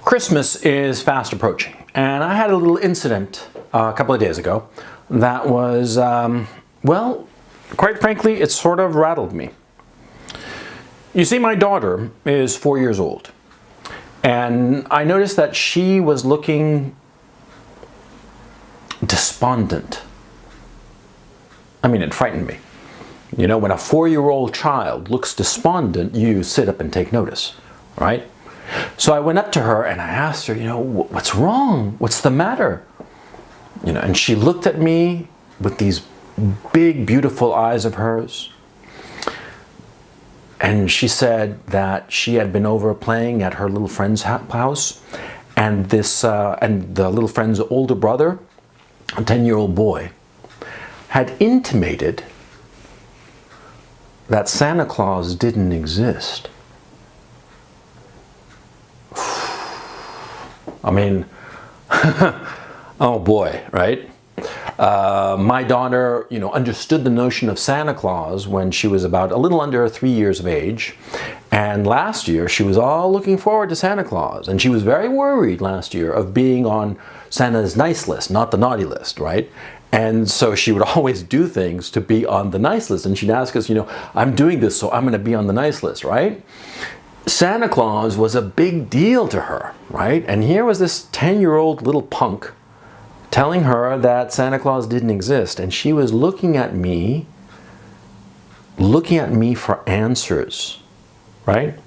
Christmas is fast approaching, and I had a little incident a couple of days ago that was, well, quite frankly, it sort of rattled me. You see, my daughter is 4 years old, and I noticed that she was looking despondent. I mean, it frightened me. You know, when a 4-year-old child looks despondent, you sit up and take notice, right? So I went up to her and I asked her, you know, what's wrong? What's the matter? You know, and she looked at me with these big, beautiful eyes of hers. And she said that she had been over playing at her little friend's house, and the little friend's older brother, a 10-year-old boy, had intimated that Santa Claus didn't exist. I mean, oh boy, right? My daughter, you know, understood the notion of Santa Claus when she was about a little under 3 years of age. And last year, she was all looking forward to Santa Claus. And she was very worried last year of being on Santa's nice list, not the naughty list, right? And so she would always do things to be on the nice list. And she'd ask us, you know, I'm doing this, so I'm going to be on the nice list, right? Santa Claus was a big deal to her, right? And here was this 10-year-old little punk telling her that Santa Claus didn't exist. And she was looking at me for answers, right?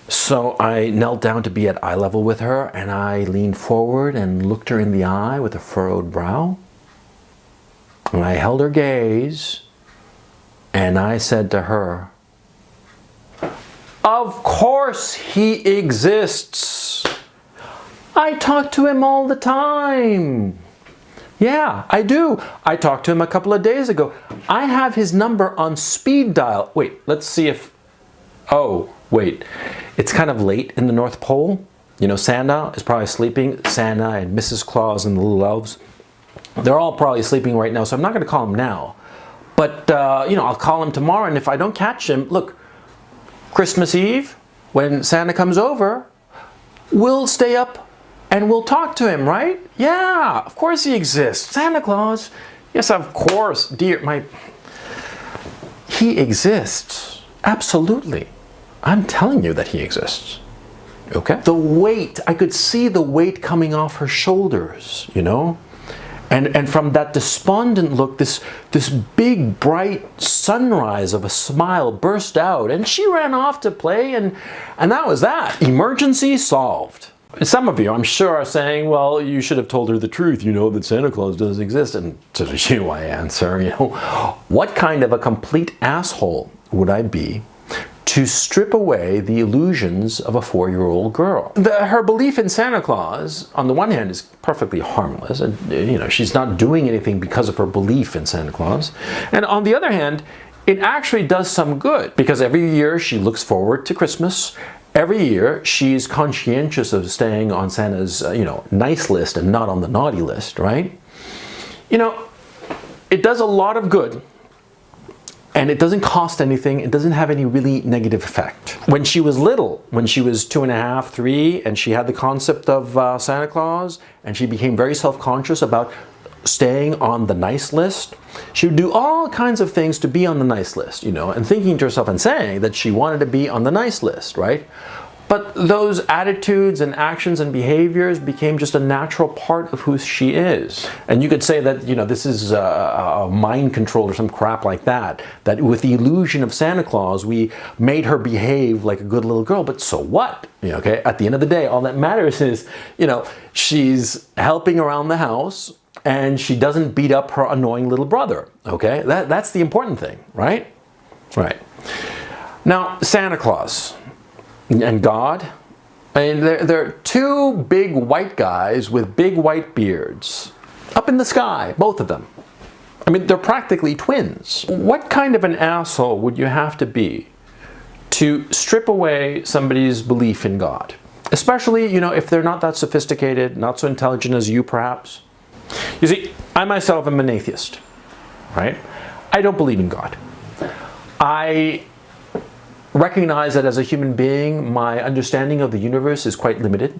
So I knelt down to be at eye level with her, and I leaned forward and looked her in the eye with a furrowed brow. And I held her gaze, and I said to her, "Of course he exists. I talk to him all the time. Yeah, I do. I talked to him a couple of days ago. I have his number on speed dial." Wait, let's see if... Oh, wait. It's kind of late in the North Pole. You know, Santa is probably sleeping. Santa and Mrs. Claus and the little elves, they're all probably sleeping right now, so I'm not going to call him now. But, you know, I'll call him tomorrow, and if I don't catch him, look, Christmas Eve, when Santa comes over, we'll stay up and we'll talk to him, right? Yeah, of course he exists. Santa Claus. Yes, of course, dear, he exists. Absolutely. I'm telling you that he exists. Okay? The weight, I could see the weight coming off her shoulders, you know? And from that despondent look, this big, bright sunrise of a smile burst out, and she ran off to play, and that was that. Emergency solved. Some of you, I'm sure, are saying, well, you should have told her the truth, you know, that Santa Claus doesn't exist. And to you, I answer, you know, what kind of a complete asshole would I be to strip away the illusions of a 4-year-old girl? Her belief in Santa Claus, on the one hand, is perfectly harmless, and you know, she's not doing anything because of her belief in Santa Claus. And on the other hand, it actually does some good, because every year she looks forward to Christmas. Every year she's conscientious of staying on Santa's, you know, nice list and not on the naughty list, right? You know, it does a lot of good. And it doesn't cost anything. It doesn't have any really negative effect. When she was little, when she was 2.5, 3, and she had the concept of Santa Claus, and she became very self-conscious about staying on the nice list, she would do all kinds of things to be on the nice list, you know, and thinking to herself and saying that she wanted to be on the nice list, right? But those attitudes and actions and behaviors became just a natural part of who she is. And you could say that, you know, this is a mind control or some crap like that. That with the illusion of Santa Claus, we made her behave like a good little girl. But so what? You know, okay? At the end of the day, all that matters is, you know, she's helping around the house and she doesn't beat up her annoying little brother. Okay? That's the important thing, right? Right. Now, Santa Claus and God, I mean, they're two big white guys with big white beards up in the sky, both of them. I mean, they're practically twins. What kind of an asshole would you have to be to strip away somebody's belief in God? Especially, you know, if they're not that sophisticated, not so intelligent as you perhaps. You see, I myself am an atheist, right? I don't believe in God. I recognize that as a human being, my understanding of the universe is quite limited.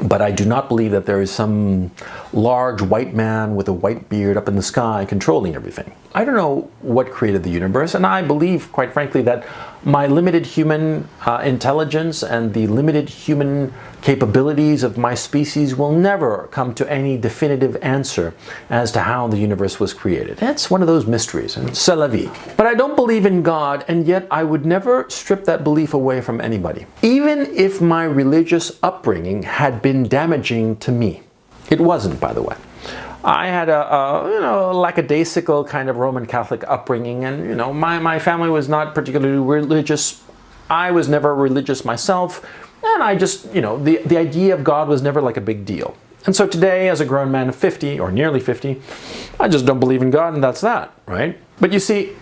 But I do not believe that there is some large white man with a white beard up in the sky controlling everything. I don't know what created the universe, and I believe, quite frankly, that my limited human intelligence and the limited human capabilities of my species will never come to any definitive answer as to how the universe was created. It's one of those mysteries, and c'est la vie. But I don't believe in God, and yet I would never strip that belief away from anybody. Even if my religious upbringing had been damaging to me. It wasn't, by the way. I had a lackadaisical kind of Roman Catholic upbringing, and my family was not particularly religious. I was never religious myself, and I just, the idea of God was never like a big deal. And so today, as a grown man of 50, or nearly 50, I just don't believe in God, and that's that, right? But you see,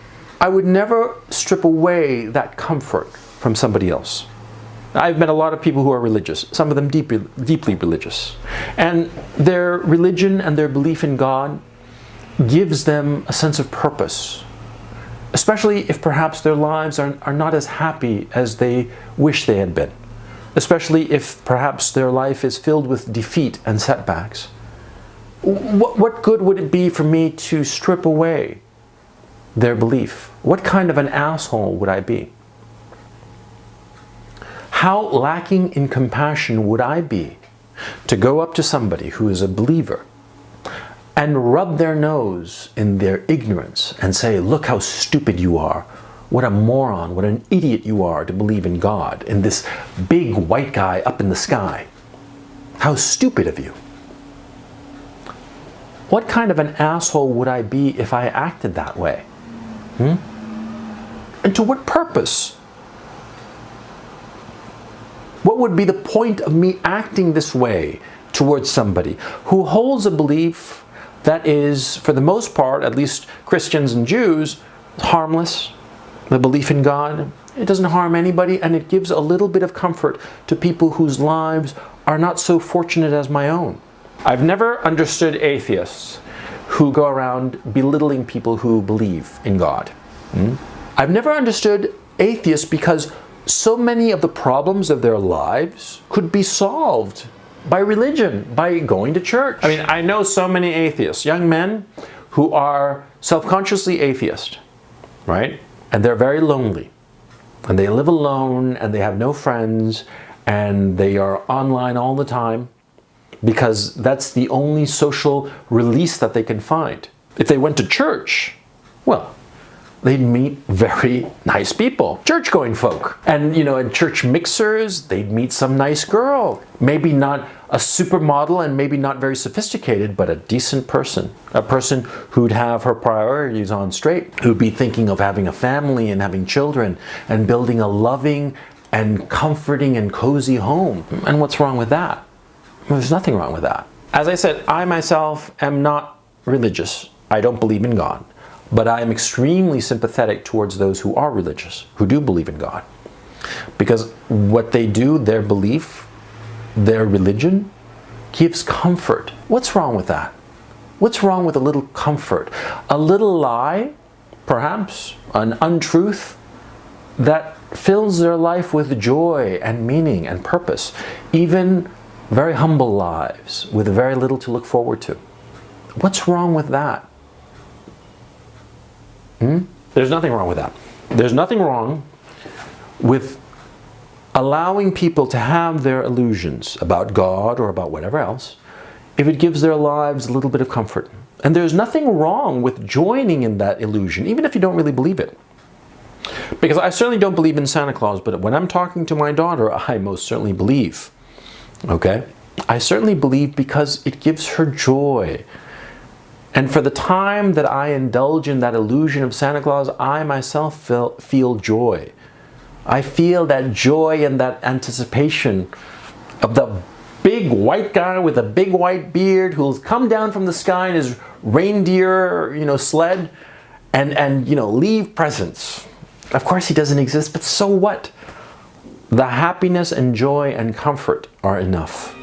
I would never strip away that comfort from somebody else. I've met a lot of people who are religious, some of them deeply religious. And their religion and their belief in God gives them a sense of purpose, especially if perhaps their lives are not as happy as they wish they had been, especially if perhaps their life is filled with defeat and setbacks. What good would it be for me to strip away their belief? What kind of an asshole would I be? How lacking in compassion would I be to go up to somebody who is a believer and rub their nose in their ignorance and say, look how stupid you are. What a moron, what an idiot you are to believe in God, in this big white guy up in the sky. How stupid of you. What kind of an asshole would I be if I acted that way? And to what purpose? What would be the point of me acting this way towards somebody who holds a belief that is, for the most part, at least Christians and Jews, harmless? The belief in God, it doesn't harm anybody, and it gives a little bit of comfort to people whose lives are not so fortunate as my own. I've never understood atheists who go around belittling people who believe in God. I've never understood atheists because so many of the problems of their lives could be solved by religion, by going to church. I mean, I know so many atheists, young men who are self-consciously atheist, right? And they're very lonely. And they live alone, and they have no friends, and they are online all the time because that's the only social release that they can find. If they went to church, well, they'd meet very nice people, church-going folk. And, at church mixers, they'd meet some nice girl. Maybe not a supermodel and maybe not very sophisticated, but a decent person. A person who'd have her priorities on straight, who'd be thinking of having a family and having children and building a loving and comforting and cozy home. And what's wrong with that? Well, there's nothing wrong with that. As I said, I myself am not religious. I don't believe in God. But I am extremely sympathetic towards those who are religious, who do believe in God. Because what they do, their belief, their religion, gives comfort. What's wrong with that? What's wrong with a little comfort? A little lie, perhaps, an untruth that fills their life with joy and meaning and purpose. Even very humble lives with very little to look forward to. What's wrong with that? There's nothing wrong with that. There's nothing wrong with allowing people to have their illusions about God or about whatever else if it gives their lives a little bit of comfort. And there's nothing wrong with joining in that illusion, even if you don't really believe it. Because I certainly don't believe in Santa Claus, but when I'm talking to my daughter, I most certainly believe. Okay? I certainly believe because it gives her joy. And for the time that I indulge in that illusion of Santa Claus, I myself feel joy. I feel that joy and that anticipation of the big white guy with a big white beard who'll come down from the sky in his reindeer, sled and leave presents. Of course he doesn't exist, but so what? The happiness and joy and comfort are enough.